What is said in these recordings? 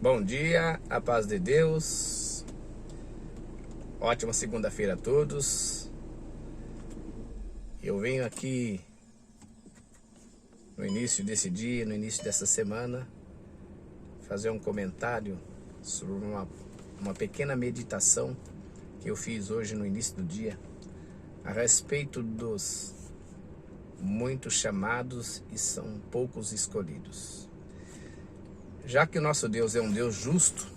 Bom dia, a paz de Deus. Ótima segunda-feira a todos. Eu venho aqui no início desse dia, no início dessa semana, fazer um comentário sobre uma pequena meditação que eu fiz hoje no início do dia a respeito dos muitos chamados e são poucos escolhidos. Já que o nosso Deus é um Deus justo,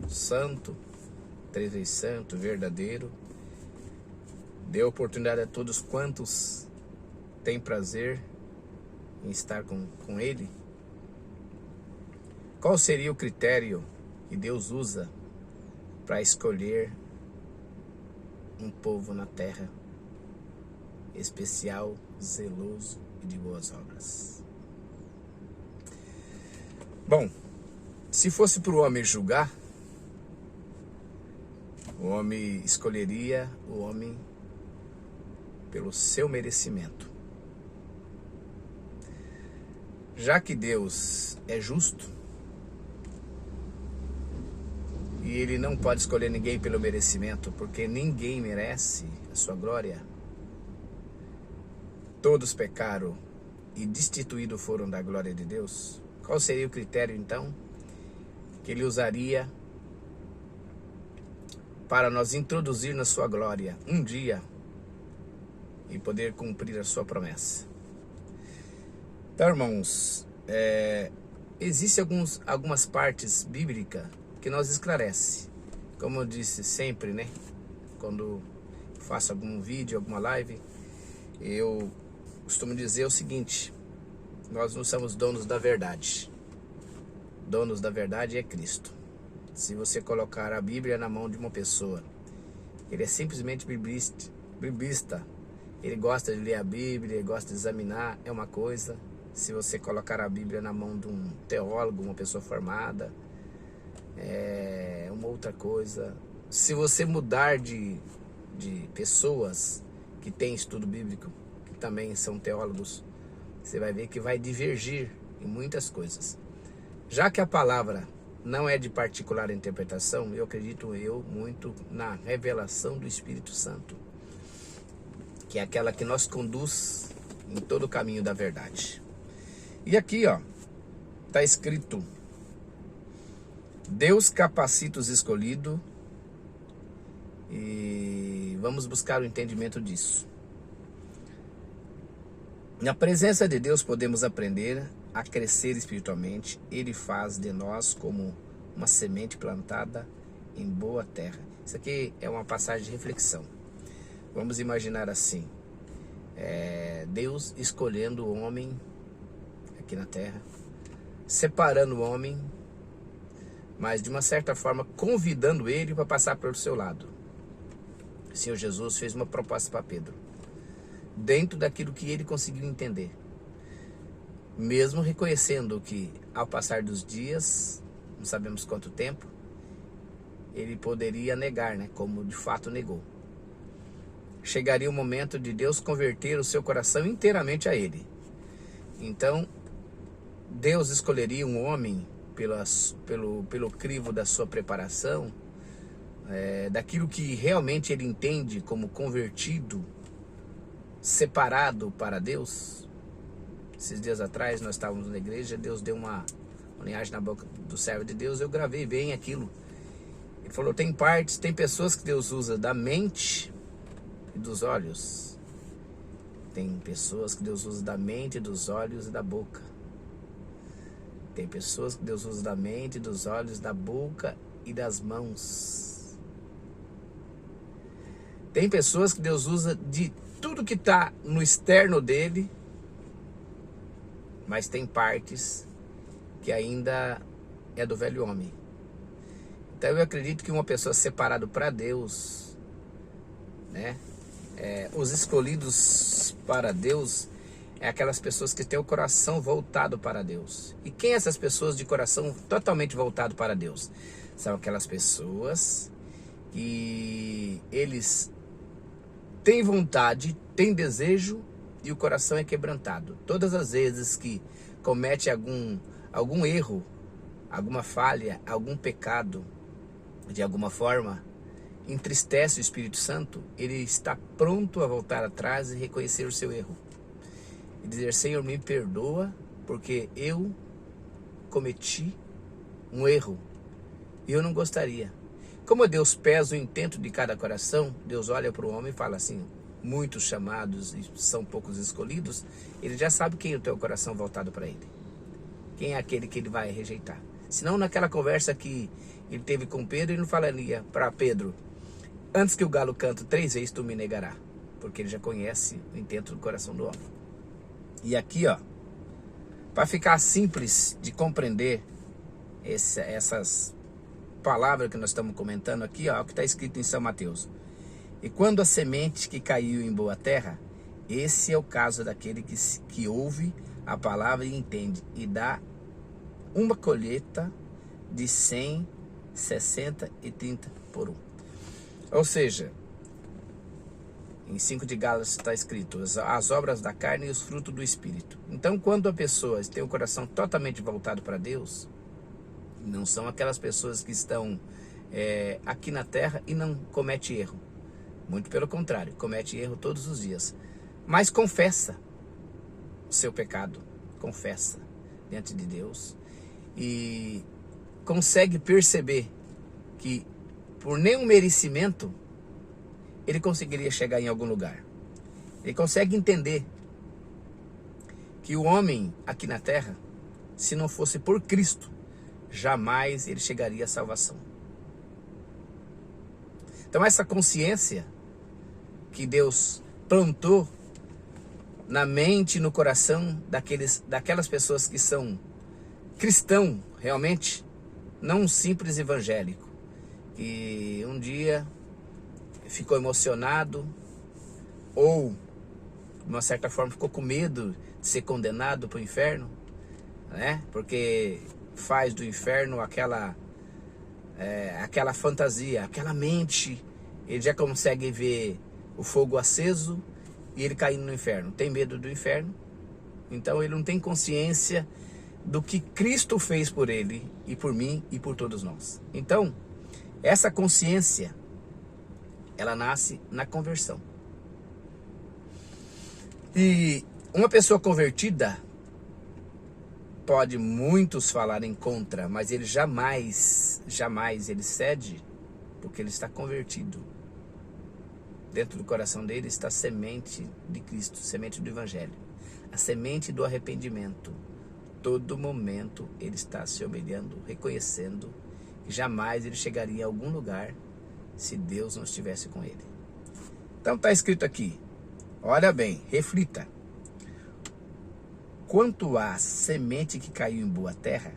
santo, três vezes santo, verdadeiro, dê oportunidade a todos quantos têm prazer em estar com Ele. Qual seria o critério que Deus usa para escolher um povo na terra especial, zeloso e de boas obras? Bom, se fosse para o homem julgar, o homem escolheria o homem pelo seu merecimento. Já que Deus é justo e Ele não pode escolher ninguém pelo merecimento, porque ninguém merece a sua glória, todos pecaram e destituídos foram da glória de Deus. Qual seria o critério, então, que Ele usaria para nos introduzir na sua glória um dia e poder cumprir a sua promessa? Então, irmãos, existem algumas partes bíblicas que nos esclarece. Como eu disse sempre, né? Quando faço algum vídeo, alguma live, eu costumo dizer o seguinte: nós não somos donos da verdade. Donos da verdade é Cristo. Se você colocar a Bíblia na mão de uma pessoa, ele é simplesmente biblista, ele gosta de ler a Bíblia, ele gosta de examinar, é uma coisa. Se você colocar a Bíblia na mão de um teólogo, uma pessoa formada, é uma outra coisa. Se você mudar de pessoas que têm estudo bíblico, que também são teólogos, você vai ver que vai divergir em muitas coisas. Já que a palavra não é de particular interpretação, eu acredito muito na revelação do Espírito Santo, que é aquela que nos conduz em todo o caminho da verdade. E aqui, está escrito: Deus capacita os escolhidos, e vamos buscar o entendimento disso. Na presença de Deus podemos aprender a crescer espiritualmente. Ele faz de nós como uma semente plantada em boa terra. Isso aqui é uma passagem de reflexão. Vamos imaginar assim: Deus escolhendo o homem aqui na terra, separando o homem, mas de uma certa forma convidando ele para passar pelo seu lado. O Senhor Jesus fez uma proposta para Pedro, dentro daquilo que ele conseguiu entender, mesmo reconhecendo que ao passar dos dias, não sabemos quanto tempo, ele poderia negar, né? Como de fato negou. Chegaria o momento de Deus converter o seu coração inteiramente a ele. Então, Deus escolheria um homem pelo crivo da sua preparação, daquilo que realmente ele entende como convertido, separado para Deus. Esses dias atrás nós estávamos na igreja, Deus deu uma linhagem na boca do servo de Deus, eu gravei bem aquilo. Ele falou: tem pessoas que Deus usa da mente e dos olhos. Tem pessoas que Deus usa da mente, dos olhos e da boca. Tem pessoas que Deus usa da mente, dos olhos, da boca e das mãos. Tem pessoas que Deus usa de tudo que está no externo dele, mas tem partes que ainda é do velho homem. Então eu acredito que uma pessoa separada para Deus, né? Os escolhidos para Deus é aquelas pessoas que têm o coração voltado para Deus. E quem é essas pessoas de coração totalmente voltado para Deus? São aquelas pessoas que eles têm vontade, têm desejo e o coração é quebrantado. Todas as vezes que comete algum erro alguma falha, algum pecado, de alguma forma, entristece o Espírito Santo, ele está pronto a voltar atrás e reconhecer o seu erro. E dizer: Senhor, me perdoa, porque eu cometi um erro e eu não gostaria. Como Deus pesa o intento de cada coração, Deus olha para o homem e fala assim: muitos chamados e são poucos escolhidos. Ele já sabe quem é o teu coração voltado para ele, quem é aquele que ele vai rejeitar. Senão, naquela conversa que ele teve com Pedro, ele não falaria para Pedro: antes que o galo cante 3 vezes tu me negará, porque ele já conhece o intento do coração do homem. E aqui, ó, para ficar simples de compreender essas palavras que nós estamos comentando aqui, ó, o que está escrito em São Mateus: e quando a semente que caiu em boa terra, esse é o caso daquele que ouve a palavra e entende, e dá uma colheita de 100, 60 e 30 por 1. Ou seja, em 5 de Gálatas está escrito: as obras da carne e os frutos do Espírito. Então, quando a pessoa tem o coração totalmente voltado para Deus, não são aquelas pessoas que estão aqui na terra e não comete erro. Muito pelo contrário, comete erro todos os dias. Mas confessa o seu pecado, confessa diante de Deus e consegue perceber que por nenhum merecimento ele conseguiria chegar em algum lugar. Ele consegue entender que o homem aqui na terra, se não fosse por Cristo, jamais ele chegaria à salvação. Então essa consciência que Deus plantou na mente e no coração daquelas pessoas que são cristão realmente, não um simples evangélico, que um dia ficou emocionado ou de uma certa forma ficou com medo de ser condenado para o inferno, né? Porque faz do inferno aquela fantasia, aquela mente. Ele já consegue ver o fogo aceso e ele caindo no inferno. Tem medo do inferno, então ele não tem consciência do que Cristo fez por ele e por mim e por todos nós. Então, essa consciência, ela nasce na conversão. E uma pessoa convertida, pode muitos falarem contra, mas ele jamais ele cede, porque ele está convertido. Dentro do coração dele está a semente de Cristo, semente do Evangelho, a semente do arrependimento. Todo momento ele está se humilhando, reconhecendo que jamais ele chegaria a algum lugar se Deus não estivesse com ele. Então está escrito aqui, olha bem, reflita. Quanto à semente que caiu em boa terra,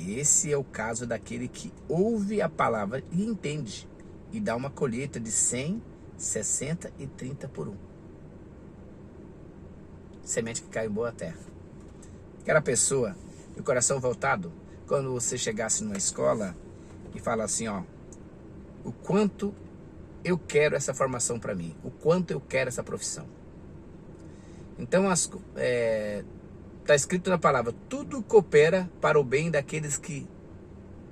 esse é o caso daquele que ouve a palavra e entende, e dá uma colheita de 100, 60 e 30 por 1. Semente que caiu em boa terra. Aquela pessoa, de coração voltado, quando você chegasse numa escola e fala assim, ó, o quanto eu quero essa formação para mim, o quanto eu quero essa profissão. Então, está escrito na palavra, tudo coopera para o bem daqueles que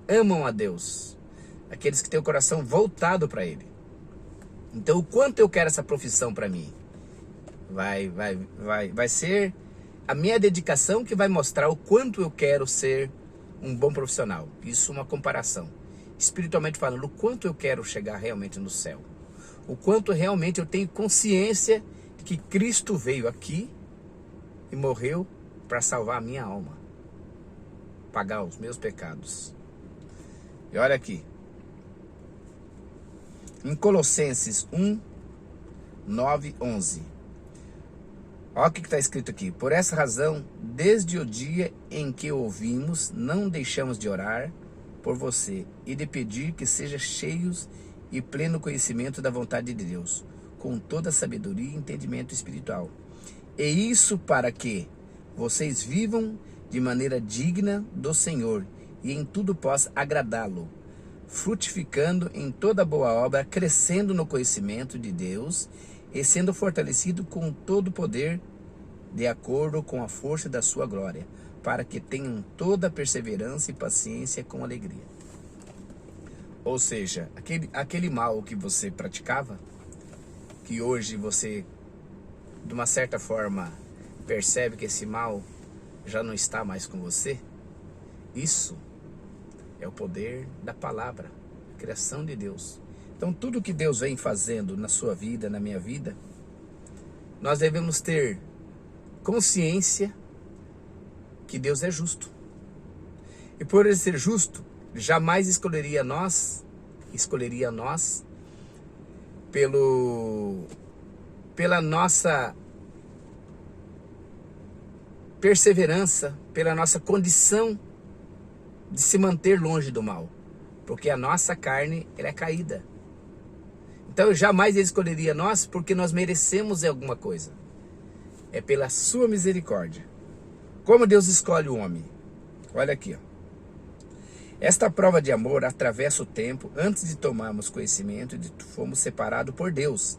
amam a Deus, aqueles que têm o coração voltado para Ele. Então, o quanto eu quero essa profissão para mim, vai ser a minha dedicação que vai mostrar o quanto eu quero ser um bom profissional. Isso é uma comparação. Espiritualmente falando, o quanto eu quero chegar realmente no céu. O quanto realmente eu tenho consciência de que Cristo veio aqui e morreu para salvar a minha alma, pagar os meus pecados. E olha aqui, em Colossenses 1, 9, 11. Olha o que está escrito aqui. Por essa razão, desde o dia em que ouvimos, não deixamos de orar por você e de pedir que sejam cheios e pleno conhecimento da vontade de Deus, com toda sabedoria e entendimento espiritual. E isso para que vocês vivam de maneira digna do Senhor e em tudo possa agradá-lo, frutificando em toda boa obra, crescendo no conhecimento de Deus e sendo fortalecido com todo o poder de acordo com a força da sua glória, para que tenham toda perseverança e paciência com alegria. Ou seja, aquele mal que você praticava, que hoje você, de uma certa forma, percebe que esse mal já não está mais com você, isso é o poder da palavra, a criação de Deus. Então, tudo que Deus vem fazendo na sua vida, na minha vida, nós devemos ter consciência que Deus é justo. E por ele ser justo, jamais escolheria nós pela nossa perseverança, pela nossa condição de se manter longe do mal. Porque a nossa carne, ela é caída. Então jamais ele escolheria nós porque nós merecemos alguma coisa. É pela sua misericórdia. Como Deus escolhe o homem? Olha aqui, ó. Esta prova de amor atravessa o tempo. Antes de tomarmos conhecimento, fomos separados por Deus.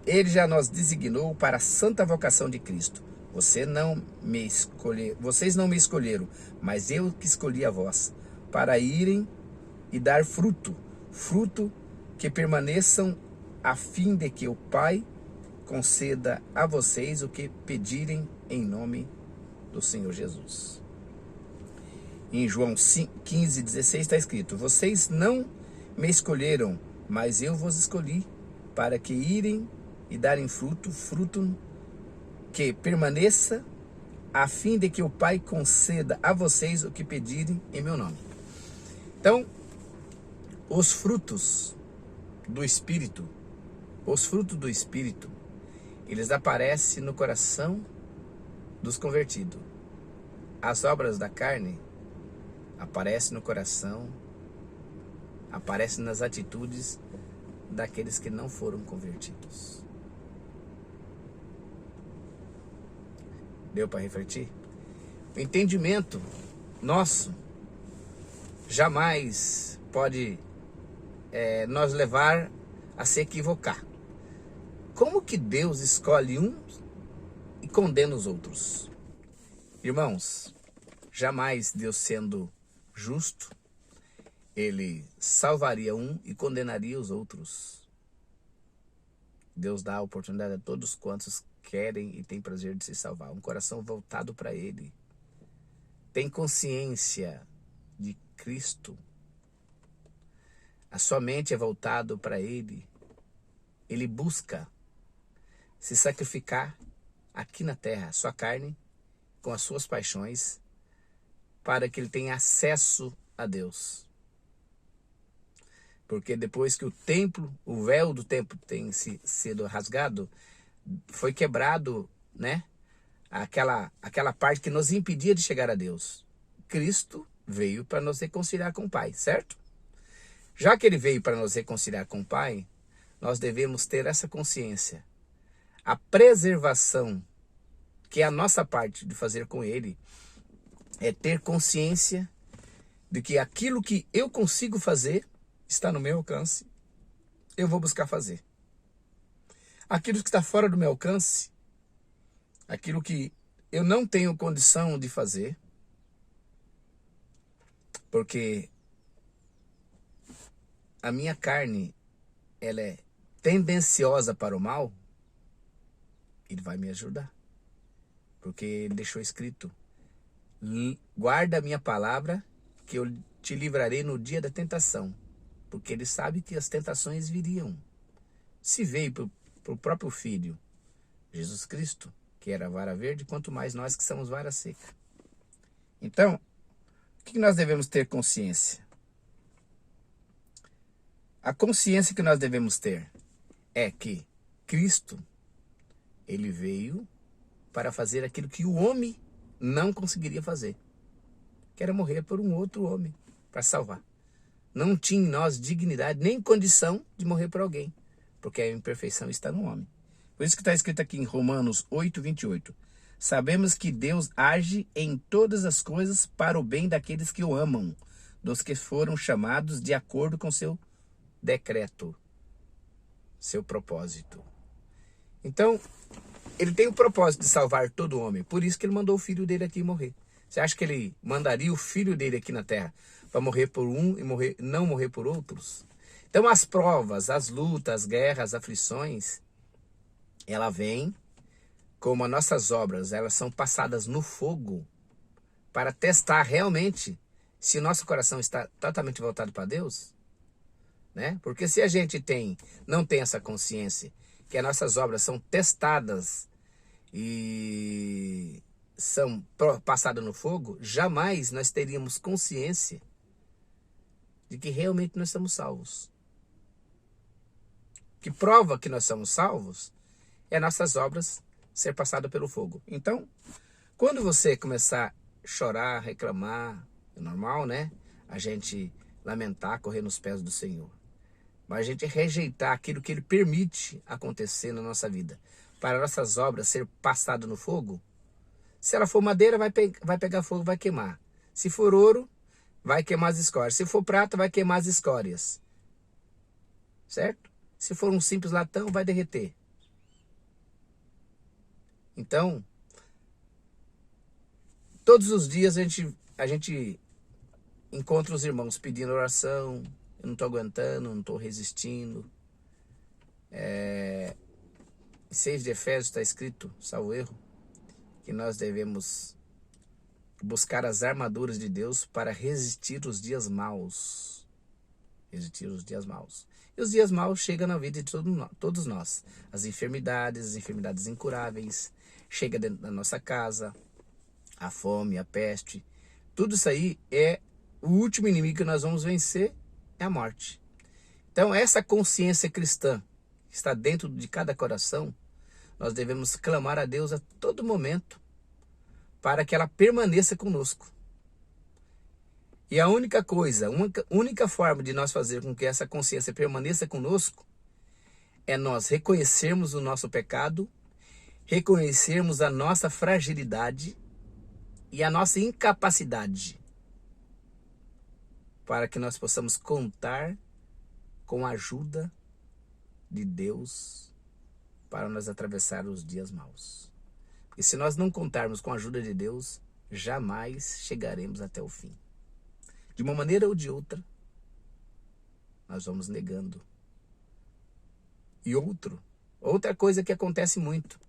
Ele já nos designou para a santa vocação de Cristo. Vocês não me escolheram, mas eu que escolhi a vós, para irem e dar fruto que permaneçam, a fim de que o Pai conceda a vocês o que pedirem em nome do Senhor Jesus. Em João 15:16 está escrito: vocês não me escolheram, mas eu vos escolhi, para que irem e darem fruto que permaneça, a fim de que o Pai conceda a vocês o que pedirem em meu nome. Então, os frutos do Espírito, eles aparecem no coração dos convertidos. As obras da carne aparecem no coração, aparecem nas atitudes daqueles que não foram convertidos. Deu para refletir? O entendimento nosso jamais pode nos levar a se equivocar. Como que Deus escolhe uns e condena os outros? Irmãos, jamais Deus, sendo justo, ele salvaria um e condenaria os outros. Deus dá a oportunidade a todos quantos querem e têm prazer de se salvar. Um coração voltado para ele. Tem consciência de Cristo. A sua mente é voltada para ele. Ele busca se sacrificar aqui na terra, a sua carne, com as suas paixões, para que ele tenha acesso a Deus. Porque depois que o véu do templo tem sido rasgado, foi quebrado, né? Aquela parte que nos impedia de chegar a Deus. Cristo veio para nos reconciliar com o Pai, certo? Já que ele veio para nos reconciliar com o Pai, nós devemos ter essa consciência. A preservação, que é a nossa parte de fazer com ele, é ter consciência de que aquilo que eu consigo fazer está no meu alcance, eu vou buscar fazer. Aquilo que está fora do meu alcance, aquilo que eu não tenho condição de fazer, porque a minha carne, ela é tendenciosa para o mal, ele vai me ajudar. Porque ele deixou escrito: guarda a minha palavra, que eu te livrarei no dia da tentação. Porque ele sabe que as tentações viriam. Se veio para o próprio Filho, Jesus Cristo, que era vara verde, quanto mais nós que somos vara seca. Então, o que nós devemos ter consciência? A consciência que nós devemos ter é que Cristo, ele veio para fazer aquilo que o homem não conseguiria fazer, que era morrer por um outro homem, para salvar. Não tinha em nós dignidade, nem condição de morrer por alguém, porque a imperfeição está no homem. Por isso que está escrito aqui em Romanos 8:28. Sabemos que Deus age em todas as coisas para o bem daqueles que o amam, dos que foram chamados de acordo com seu decreto, seu propósito. Então, ele tem o propósito de salvar todo homem. Por isso que ele mandou o filho dele aqui morrer. Você acha que ele mandaria o filho dele aqui na terra para morrer por um e não morrer por outros? Então as provas, as lutas, as guerras, as aflições, ela vem como as nossas obras, elas são passadas no fogo para testar realmente se o nosso coração está totalmente voltado para Deus, né? Porque se a gente não tem essa consciência que as nossas obras são testadas e são passadas no fogo, jamais nós teríamos consciência de que realmente nós somos salvos. Que prova que nós somos salvos é nossas obras ser passadas pelo fogo. Então, quando você começar a chorar, reclamar, é normal, né? A gente lamentar, correr nos pés do Senhor. Mas a gente rejeitar aquilo que Ele permite acontecer na nossa vida, para nossas obras ser passadas no fogo. Se ela for madeira, vai pegar fogo, vai queimar. Se for ouro, vai queimar as escórias. Se for prata, vai queimar as escórias. Certo? Se for um simples latão, vai derreter. Então, todos os dias a gente encontra os irmãos pedindo oração. Eu não estou aguentando, não estou resistindo. 6 de Efésios está escrito, salvo erro, que nós devemos buscar as armaduras de Deus para resistir os dias maus. Resistir os dias maus. E os dias maus chegam na vida de todos nós. As enfermidades incuráveis, chega dentro da nossa casa, a fome, a peste. Tudo isso aí é o último inimigo que nós vamos vencer, é a morte. Então essa consciência cristã que está dentro de cada coração, nós devemos clamar a Deus a todo momento para que ela permaneça conosco. E a única coisa, única forma de nós fazer com que essa consciência permaneça conosco é nós reconhecermos o nosso pecado, reconhecermos a nossa fragilidade e a nossa incapacidade para que nós possamos contar com a ajuda de Deus para nós atravessar os dias maus. Porque se nós não contarmos com a ajuda de Deus, jamais chegaremos até o fim. De uma maneira ou de outra, nós vamos negando. E outra coisa que acontece muito,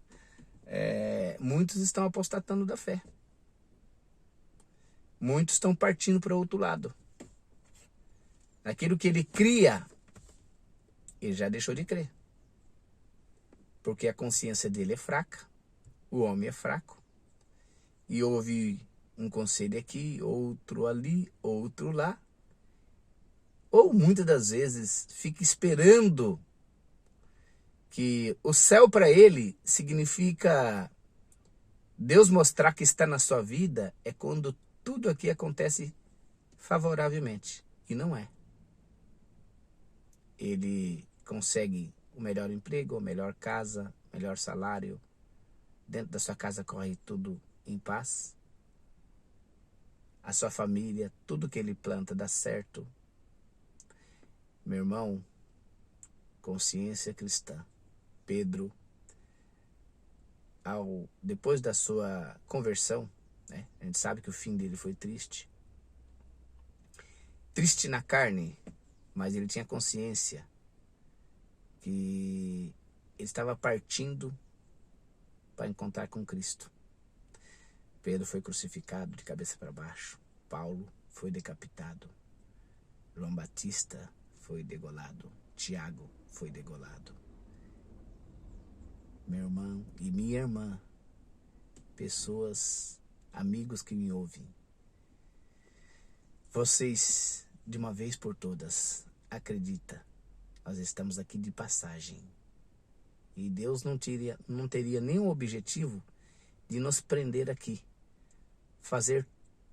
muitos estão apostatando da fé. Muitos estão partindo para o outro lado. Aquilo que ele cria, ele já deixou de crer. Porque a consciência dele é fraca, o homem é fraco. E ouve um conselho aqui, outro ali, outro lá. Ou muitas das vezes fica esperando que o céu para ele significa Deus mostrar que está na sua vida é quando tudo aqui acontece favoravelmente. E não é. Ele consegue o melhor emprego, a melhor casa, melhor salário. Dentro da sua casa corre tudo em paz. A sua família, tudo que ele planta dá certo. Meu irmão, consciência cristã. Pedro, depois da sua conversão, né, a gente sabe que o fim dele foi triste. Triste na carne, mas ele tinha consciência que ele estava partindo para encontrar com Cristo. Pedro foi crucificado de cabeça para baixo. Paulo foi decapitado. João Batista foi degolado. Tiago foi degolado. Meu irmão e minha irmã, pessoas, amigos que me ouvem, vocês, de uma vez por todas, acredita, nós estamos aqui de passagem. E Deus não teria nenhum objetivo de nos prender aqui. Fazer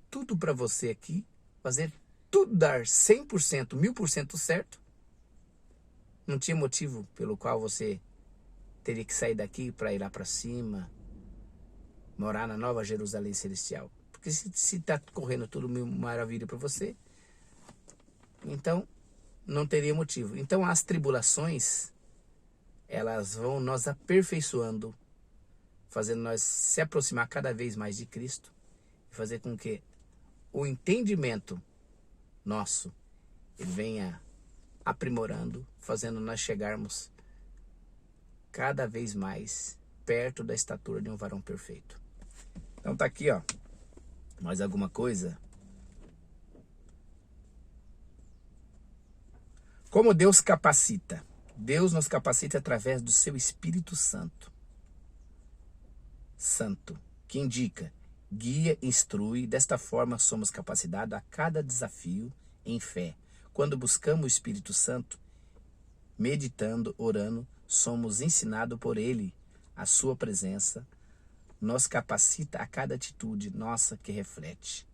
tudo para você aqui, fazer tudo dar 100%, 1000% certo. Não tinha motivo pelo qual você teria que sair daqui para ir lá para cima, morar na Nova Jerusalém Celestial. Porque se está correndo tudo mil maravilha para você, então não teria motivo. Então as tribulações, elas vão nos aperfeiçoando, fazendo nós se aproximar cada vez mais de Cristo, fazer com que o entendimento nosso ele venha aprimorando, fazendo nós chegarmos cada vez mais perto da estatura de um varão perfeito. Então tá aqui, ó. Mais alguma coisa? Como Deus capacita? Deus nos capacita através do seu Espírito Santo. Que indica, guia, instrui. Desta forma somos capacitados a cada desafio em fé. Quando buscamos o Espírito Santo, meditando, orando, somos ensinados por Ele. A sua presença nos capacita a cada atitude nossa que reflete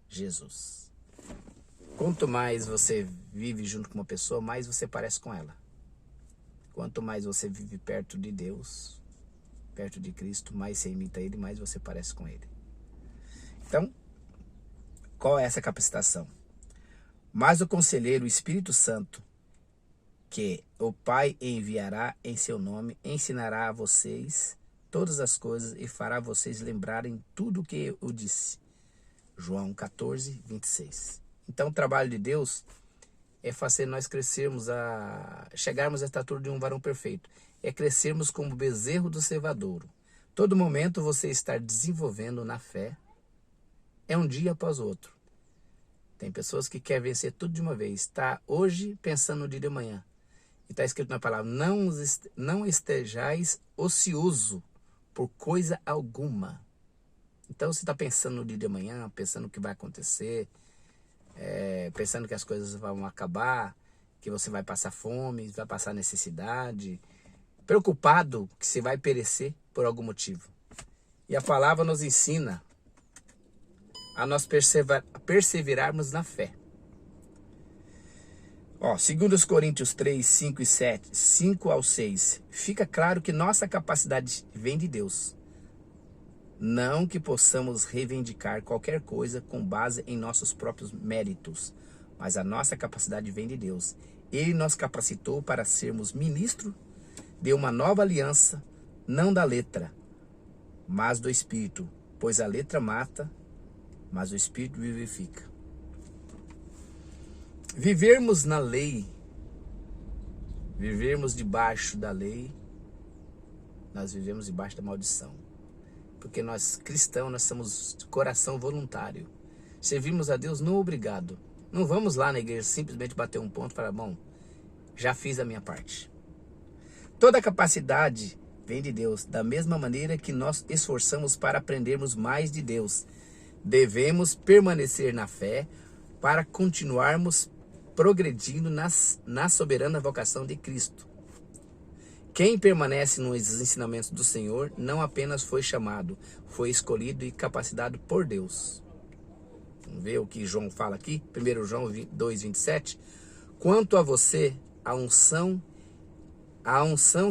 Jesus. Quanto mais você vive junto com uma pessoa, mais você parece com ela. Quanto mais você vive perto de Deus, perto de Cristo, mais você imita Ele, mais você parece com Ele. Então, qual é essa capacitação? Mas o Conselheiro, o Espírito Santo, que o Pai enviará em seu nome, ensinará a vocês todas as coisas e fará vocês lembrarem tudo o que eu disse. João 14, 26. Então o trabalho de Deus é fazer nós chegarmos à estatura de um varão perfeito. É crescermos como bezerro do cevadouro. Todo momento você estar desenvolvendo na fé. É um dia após o outro. Tem pessoas que querem vencer tudo de uma vez. Está hoje pensando no dia de amanhã. E está escrito na palavra, não estejais ocioso por coisa alguma. Então você está pensando no dia de amanhã, pensando o que vai acontecer, pensando que as coisas vão acabar, que você vai passar fome, vai passar necessidade, preocupado que você vai perecer por algum motivo. E a palavra nos ensina a nós perseverarmos na fé. 2 Coríntios 3, 5 e 7, 5 ao 6. Fica claro que nossa capacidade vem de Deus. Não que possamos reivindicar qualquer coisa com base em nossos próprios méritos, mas a nossa capacidade vem de Deus. Ele nos capacitou para sermos ministros de uma nova aliança, não da letra, mas do Espírito, pois a letra mata, mas o Espírito vivifica. Vivermos na lei, vivermos debaixo da lei, nós vivemos debaixo da maldição. Porque nós cristãos, nós somos de coração voluntário. Servimos a Deus não obrigado. Não vamos lá na igreja simplesmente bater um ponto e falar, bom, já fiz a minha parte. Toda capacidade vem de Deus, da mesma maneira que nós esforçamos para aprendermos mais de Deus. Devemos permanecer na fé para continuarmos progredindo na soberana vocação de Cristo. Quem permanece nos ensinamentos do Senhor não apenas foi chamado, foi escolhido e capacitado por Deus. Vamos ver o que João fala aqui, 1 João 2, 27. Quanto a você, a unção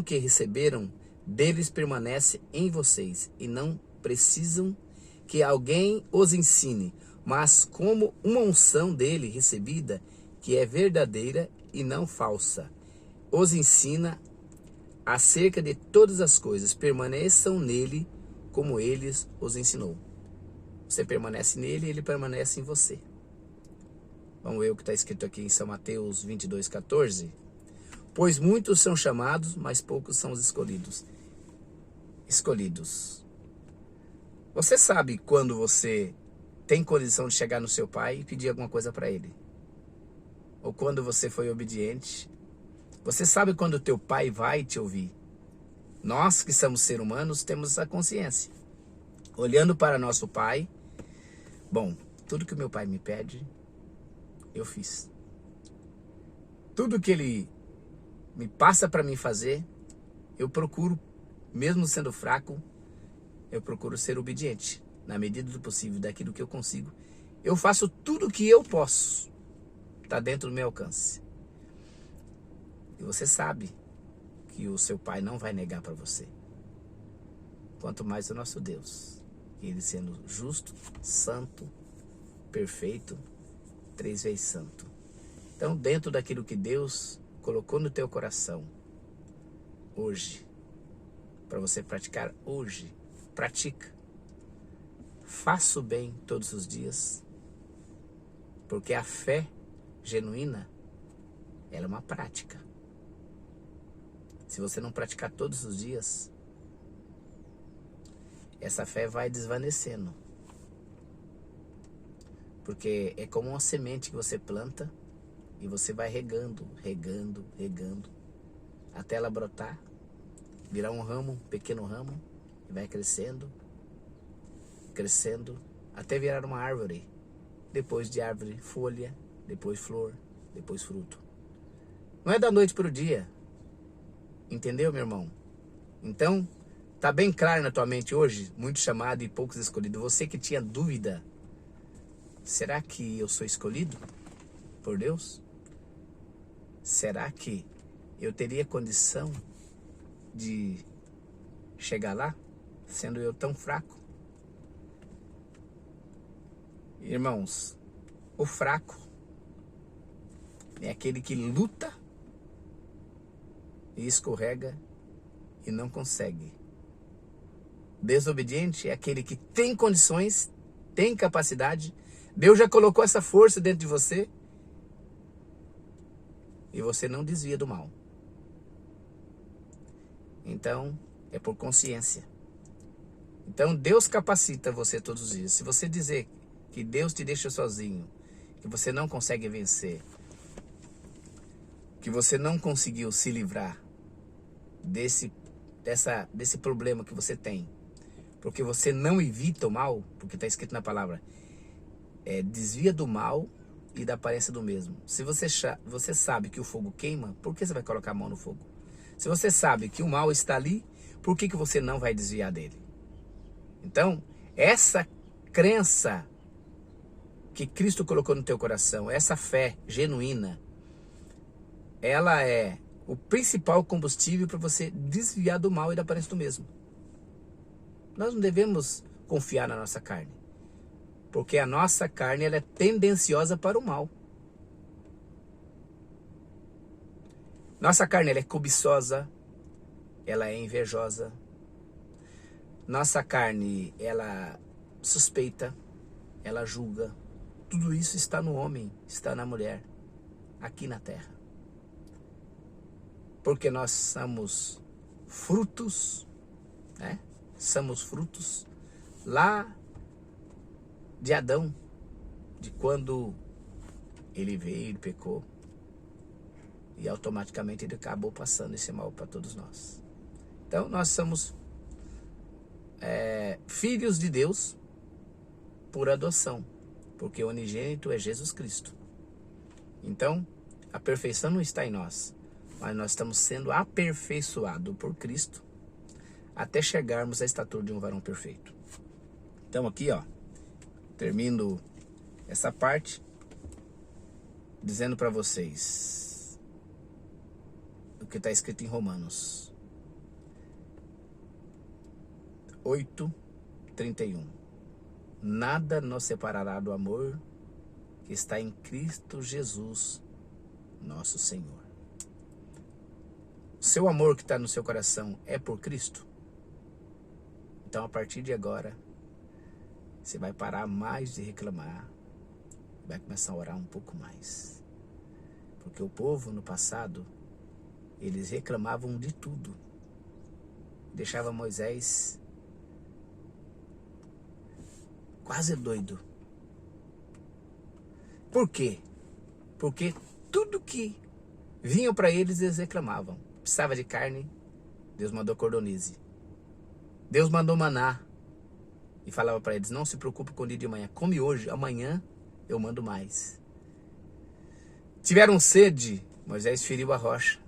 que receberam deles permanece em vocês e não precisam que alguém os ensine, mas como uma unção dele recebida, que é verdadeira e não falsa, os ensina acerca de todas as coisas. Permaneçam nele como ele os ensinou. Você permanece nele e ele permanece em você. Vamos ver o que está escrito aqui em São Mateus 22, 14. Pois muitos são chamados, mas poucos são os escolhidos. Você sabe quando você tem condição de chegar no seu pai e pedir alguma coisa para ele? Ou quando você foi obediente? Você sabe quando o teu pai vai te ouvir? Nós que somos seres humanos temos essa consciência. Olhando para nosso pai, bom, tudo que o meu pai me pede, eu fiz. Tudo que ele me passa para mim fazer, eu procuro, mesmo sendo fraco, eu procuro ser obediente. Na medida do possível, daquilo que eu consigo, eu faço tudo o que eu posso. Está dentro do meu alcance. E você sabe que o seu pai não vai negar para você. Quanto mais o nosso Deus. Ele sendo justo, santo, perfeito, 3 vezes santo. Então, dentro daquilo que Deus colocou no teu coração, hoje, para você praticar hoje, pratica. faça o bem todos os dias, porque a fé genuína, ela é uma prática. Se você não praticar todos os dias, essa fé vai desvanecendo. Porque é como uma semente que você planta e você vai regando, até ela brotar, virar um ramo, um pequeno ramo, e vai crescendo, até virar uma árvore. Depois de árvore, folha, depois flor, depois fruto. Não é da noite para o dia. Entendeu, meu irmão? Então, tá bem claro na tua mente hoje, muito chamado e poucos escolhidos. Você que tinha dúvida, será que eu sou escolhido por Deus? Será que eu teria condição de chegar lá, sendo eu tão fraco? Irmãos, o fraco é aquele que luta e escorrega e não consegue. Desobediente é aquele que tem condições, tem capacidade. Deus já colocou essa força dentro de você e você não desvia do mal. Então, é por consciência. Então, Deus capacita você todos os dias. Se você dizer que Deus te deixa sozinho, que você não consegue vencer, que você não conseguiu se livrar desse problema que você tem, porque você não evita o mal, porque está escrito na palavra, desvia do mal e da aparência do mesmo. Se você sabe que o fogo queima, por que você vai colocar a mão no fogo? Se você sabe que o mal está ali, por que você não vai desviar dele? Então, essa crença que Cristo colocou no teu coração, essa fé genuína, ela é o principal combustível para você desviar do mal e da aparência do mesmo. Nós não devemos confiar na nossa carne, porque a nossa carne ela é tendenciosa para o mal. Nossa carne ela é cobiçosa, ela é invejosa. Nossa carne ela suspeita, ela julga. Tudo isso está no homem, está na mulher, aqui na terra. Porque nós somos frutos, né? Somos frutos lá de Adão, de quando ele veio, ele pecou, e automaticamente ele acabou passando esse mal para todos nós. Então nós somos filhos de Deus por adoção, porque o unigênito é Jesus Cristo. Então a perfeição não está em nós, mas nós estamos sendo aperfeiçoados por Cristo até chegarmos à estatura de um varão perfeito. Então aqui, ó, termino essa parte dizendo para vocês o que está escrito em Romanos 8:31. Nada nos separará do amor que está em Cristo Jesus, nosso Senhor. O seu amor que está no seu coração é por Cristo? Então, a partir de agora, você vai parar mais de reclamar, vai começar a orar um pouco mais. Porque o povo, no passado, eles reclamavam de tudo. Deixava Moisés quase doido. Por quê? Porque tudo que vinham para eles, eles reclamavam. Precisava de carne, Deus mandou cordonize. Deus mandou maná e falava para eles, não se preocupe com o dia de amanhã, come hoje, amanhã eu mando mais. Tiveram sede, Moisés feriu a rocha,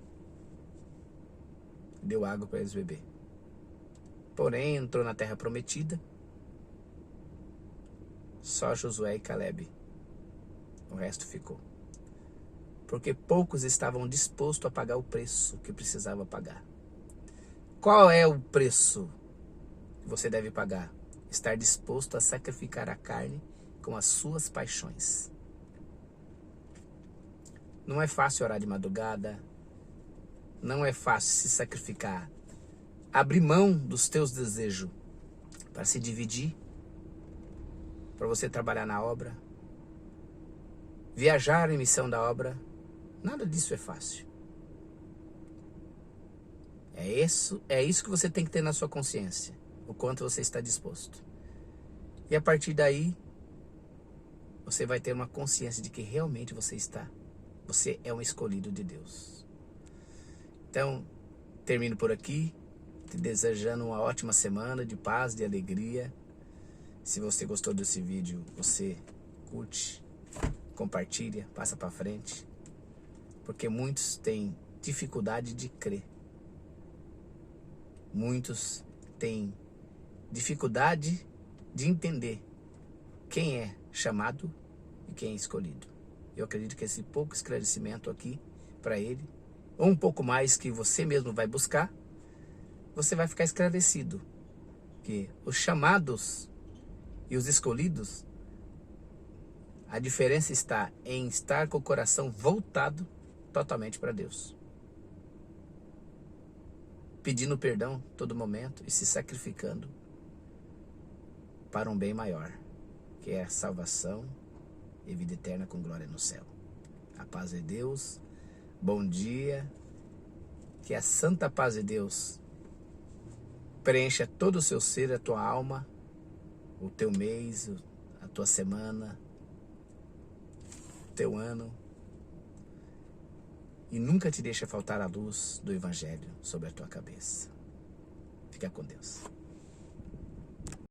deu água para eles beber. Porém, entrou na terra prometida, só Josué e Calebe, o resto ficou. Porque poucos estavam dispostos a pagar o preço que precisava pagar. Qual é o preço que você deve pagar? Estar disposto a sacrificar a carne com as suas paixões. Não é fácil orar de madrugada, não é fácil se sacrificar, abrir mão dos teus desejos para se dividir para você trabalhar na obra, viajar em missão da obra, nada disso é fácil. É isso que você tem que ter na sua consciência, o quanto você está disposto. E a partir daí, você vai ter uma consciência de que realmente você é um escolhido de Deus. Então, termino por aqui, te desejando uma ótima semana de paz, de alegria. Se você gostou desse vídeo, você curte, compartilha, passa para frente, porque muitos têm dificuldade de crer. Muitos têm dificuldade de entender quem é chamado e quem é escolhido. Eu acredito que esse pouco esclarecimento aqui para ele, ou um pouco mais que você mesmo vai buscar, você vai ficar esclarecido que os chamados e os escolhidos, a diferença está em estar com o coração voltado totalmente para Deus, pedindo perdão todo momento e se sacrificando para um bem maior, que é a salvação e vida eterna com glória no céu. A paz de Deus, bom dia, que a santa paz de Deus preencha todo o seu ser, a tua alma, o teu mês, a tua semana, o teu ano, e nunca te deixa faltar a luz do Evangelho sobre a tua cabeça. Fica com Deus.